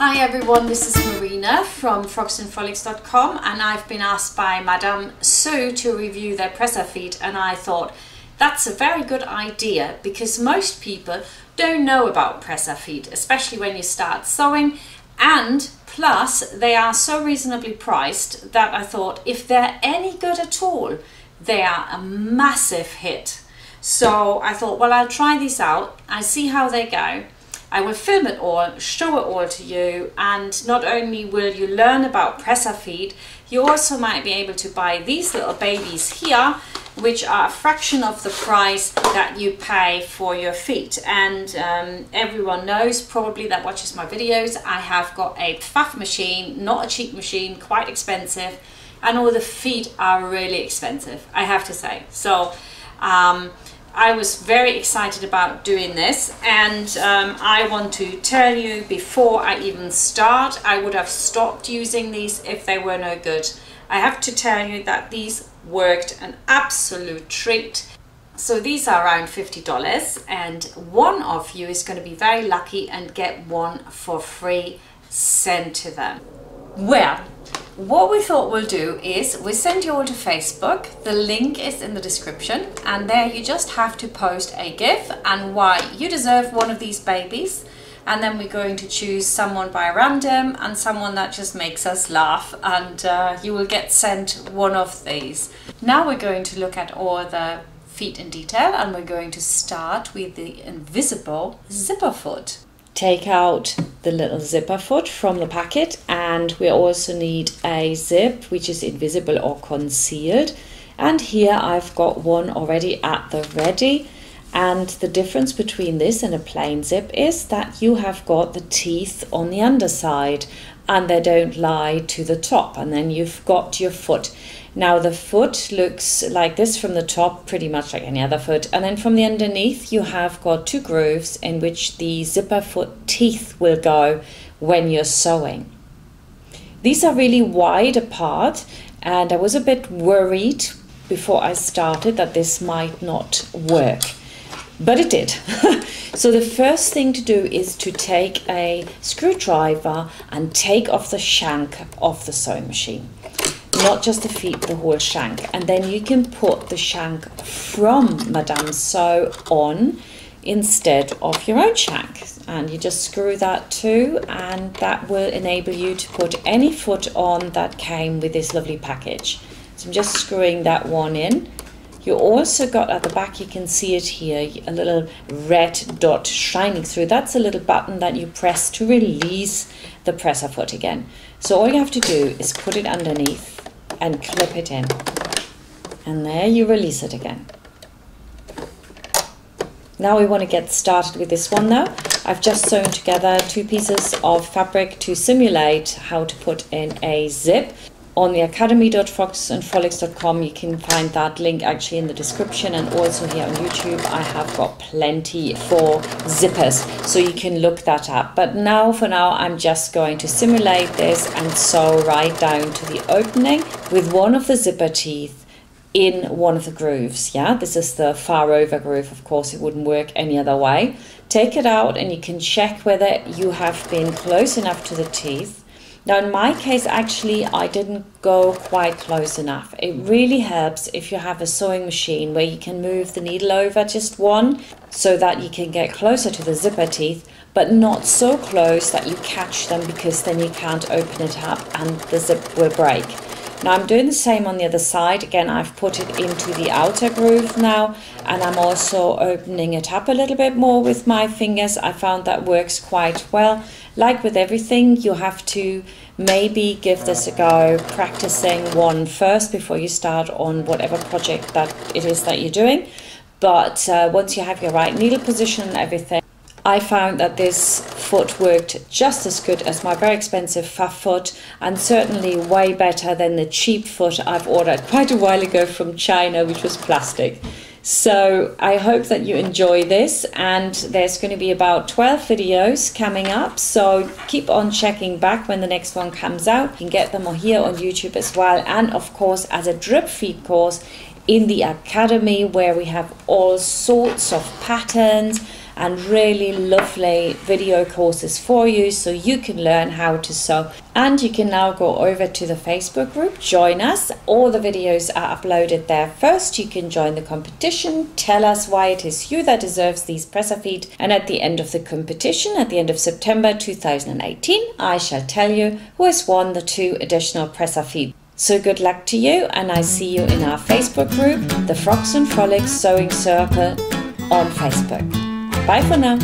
Hi everyone, this is Marina from frocksandfrolics.com, and I've been asked by Madame Sue to review their presser feet, and I thought that's a very good idea because most people don't know about presser feet, especially when you start sewing, and plus they are so reasonably priced that I thought if they're any good at all, they are a massive hit. So I thought, well, I'll try these out, I see how they go. I will film it all, show it all to you, and not only will you learn about presser feet, you also might be able to buy these little babies here, which are a fraction of the price that you pay for your feet. And everyone knows probably that watches my videos, I have got a faff machine, not a cheap machine, quite expensive, and all the feet are really expensive, I have to say. So I was very excited about doing this, and I want to tell you before I even start, I would have stopped using these if they were no good. I have to tell you that these worked an absolute treat. So these are around $50, and one of you is going to be very lucky and get one for free sent to them. Well, what we thought we'll do is we'll send you all to Facebook. The link is in the description, and there you just have to post a GIF and why you deserve one of these babies, and then we're going to choose someone by random and someone that just makes us laugh, and you will get sent one of these. Now we're going to look at all the feet in detail, and we're going to start with the invisible zipper foot. Take out the little zipper foot from the packet, and we also need a zip which is invisible or concealed, and here I've got one already at the ready. And the difference between this and a plain zip is that you have got the teeth on the underside and they don't lie to the top, and then you've got your foot. Now the foot looks like this from the top, pretty much like any other foot, and then from the underneath you have got two grooves in which the zipper foot teeth will go when you're sewing. These are really wide apart, and I was a bit worried before I started that this might not work, but it did. So the first thing to do is to take a screwdriver and take off the shank of the sewing machine. Not just the feet, the whole shank, and then you can put the shank from Madame Sew on instead of your own shank, and you just screw that too, and that will enable you to put any foot on that came with this lovely package. So I'm just screwing that one in. You also got at the back, you can see it here, a little red dot shining through. That's a little button that you press to release the presser foot again. So all you have to do is put it underneath and clip it in, and there you release it again. Now we want to get started with this one now. I've just sewn together two pieces of fabric to simulate how to put in a zip. On the academy.frocksandfrolics.com you can find that link actually in the description, and also here on YouTube I have got plenty for zippers, so you can look that up. But now for now I'm just going to simulate this and sew right down to the opening with one of the zipper teeth in one of the grooves. Yeah, this is the far over groove, of course it wouldn't work any other way. Take it out and you can check whether you have been close enough to the teeth. Now in my case actually I didn't go quite close enough. It really helps if you have a sewing machine where you can move the needle over just one so that you can get closer to the zipper teeth, but not so close that you catch them, because then you can't open it up and the zip will break. Now I'm doing the same on the other side. Again, I've put it into the outer groove now, and I'm also opening it up a little bit more with my fingers. I found that works quite well. Like with everything, you have to maybe give this a go, practicing one first before you start on whatever project that it is that you're doing. But once you have your right needle position and everything, I found that this foot worked just as good as my very expensive faff foot, and certainly way better than the cheap foot I've ordered quite a while ago from China, which was plastic. So I hope that you enjoy this, and there's going to be about 12 videos coming up, so keep on checking back when the next one comes out. You can get them here on YouTube as well, and of course as a drip feed course in the Academy, where we have all sorts of patterns and really lovely video courses for you so you can learn how to sew. And you can now go over to the Facebook group, join us. All the videos are uploaded there first. You can join the competition, tell us why it is you that deserves these presser feet, and at the end of the competition, at the end of September 2018, I shall tell you who has won the 2 additional presser feet. So good luck to you, and I see you in our Facebook group, the Frocks and Frolics Sewing Circle on Facebook. Bye for now.